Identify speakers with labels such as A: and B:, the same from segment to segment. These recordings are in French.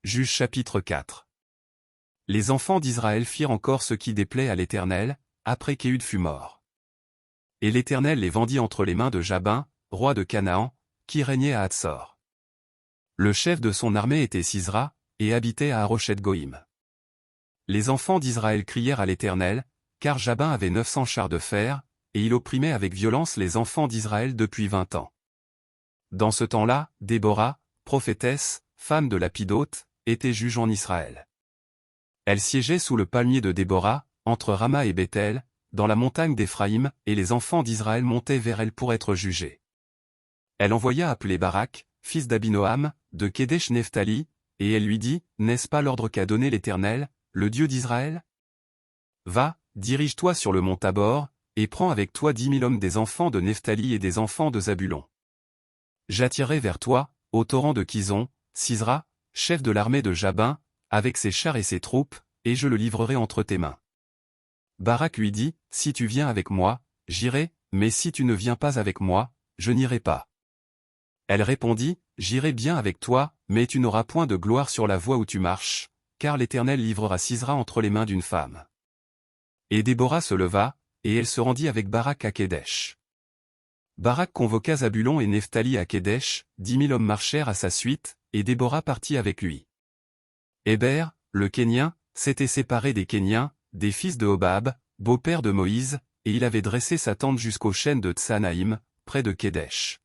A: Juges chapitre 4. Les enfants d'Israël firent encore ce qui déplaît à l'Éternel, après qu'Éhud fut mort. Et l'Éternel les vendit entre les mains de Jabin, roi de Canaan, qui régnait à Hatsor. Le chef de son armée était Sisra, et habitait à Haroshet-Goïm. Les enfants d'Israël crièrent à l'Éternel, car Jabin avait 900 chars de fer, et il opprimait avec violence les enfants d'Israël depuis 20 ans. Dans ce temps-là, Déborah, prophétesse, femme de Lapidote, était juge en Israël. Elle siégeait sous le palmier de Déborah, entre Rama et Béthel, dans la montagne d'Éphraïm, et les enfants d'Israël montaient vers elle pour être jugés. Elle envoya appeler Barak, fils d'Abinoam, de Kédesh Nephtali, et elle lui dit, « N'est-ce pas l'ordre qu'a donné l'Éternel, le Dieu d'Israël? Va, dirige-toi sur le mont Tabor, et prends avec toi 10 000 hommes des enfants de Nephtali et des enfants de Zabulon. J'attirerai vers toi, au torrent de Kison, Sisra, chef de l'armée de Jabin, avec ses chars et ses troupes, et je le livrerai entre tes mains. » Barak lui dit, « Si tu viens avec moi, j'irai, mais si tu ne viens pas avec moi, je n'irai pas. » Elle répondit, « J'irai bien avec toi, mais tu n'auras point de gloire sur la voie où tu marches, car l'Éternel livrera Sisra entre les mains d'une femme. » Et Déborah se leva, et elle se rendit avec Barak à Kédesh. Barak convoqua Zabulon et Nephtali à Kédesh, 10 000 hommes marchèrent à sa suite, et Déborah partit avec lui. Héber, le Kénien, s'était séparé des Kéniens, des fils de Hobab, beau-père de Moïse, et il avait dressé sa tente jusqu'aux chênes de Tsanaïm, près de Kédesh.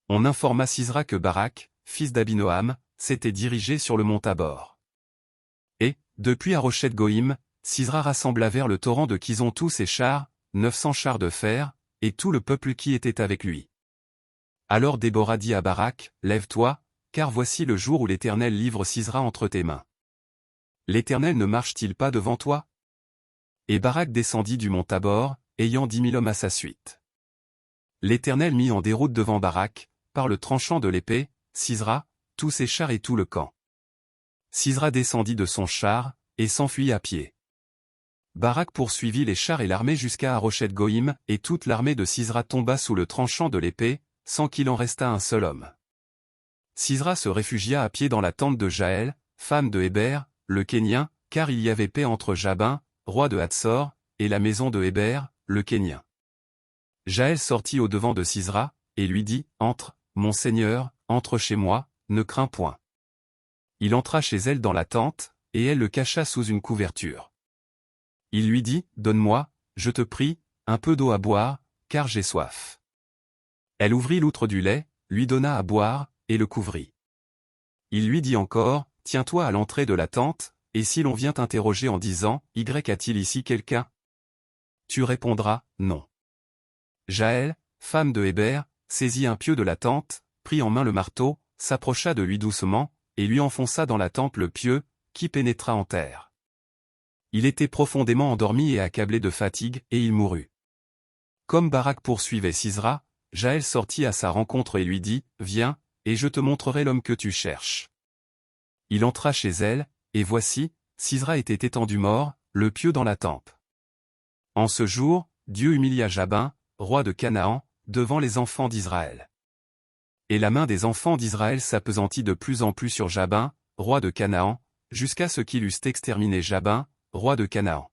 A: On informa Sisra que Barak, fils d'Abinoam, s'était dirigé sur le mont Tabor. Et, depuis Haroshet-Goïm, Sisra rassembla vers le torrent de Kison tous ses chars, 900 chars de fer, et tout le peuple qui était avec lui. Alors Déborah dit à Barak, « Lève-toi, car voici le jour où l'Éternel livre Sisra entre tes mains. L'Éternel ne marche-t-il pas devant toi ?» Et Barak descendit du mont Tabor, ayant 10 000 hommes à sa suite. L'Éternel mit en déroute devant Barak, par le tranchant de l'épée, Sisra, tous ses chars et tout le camp. Sisra descendit de son char, et s'enfuit à pied. Barak poursuivit les chars et l'armée jusqu'à Haroshet-Goïm, et toute l'armée de Sisra tomba sous le tranchant de l'épée, sans qu'il en restât un seul homme. Sisra se réfugia à pied dans la tente de Jaël, femme de Héber, le Kénien, car il y avait paix entre Jabin, roi de Hatsor, et la maison de Héber, le Kénien. Jaël sortit au-devant de Sisra, et lui dit, « Entre, mon seigneur, entre chez moi, ne crains point. » Il entra chez elle dans la tente, et elle le cacha sous une couverture. Il lui dit, « Donne-moi, je te prie, un peu d'eau à boire, car j'ai soif. » Elle ouvrit l'outre du lait, lui donna à boire, et le couvrit. Il lui dit encore, « Tiens-toi à l'entrée de la tente, et si l'on vient t'interroger en disant, « Y a-t-il ici quelqu'un ?» Tu répondras, « Non. » Jaël, femme de Héber, saisit un pieu de la tente, prit en main le marteau, s'approcha de lui doucement, et lui enfonça dans la tempe le pieu, qui pénétra en terre. Il était profondément endormi et accablé de fatigue, et il mourut. Comme Barak poursuivait Sisra, Jaël sortit à sa rencontre et lui dit, « Viens, et je te montrerai l'homme que tu cherches. » Il entra chez elle, et voici, Sisra était étendu mort, le pieu dans la tempe. En ce jour, Dieu humilia Jabin, roi de Canaan, devant les enfants d'Israël. Et la main des enfants d'Israël s'appesantit de plus en plus sur Jabin, roi de Canaan, jusqu'à ce qu'il eussent exterminé Jabin, roi de Canaan.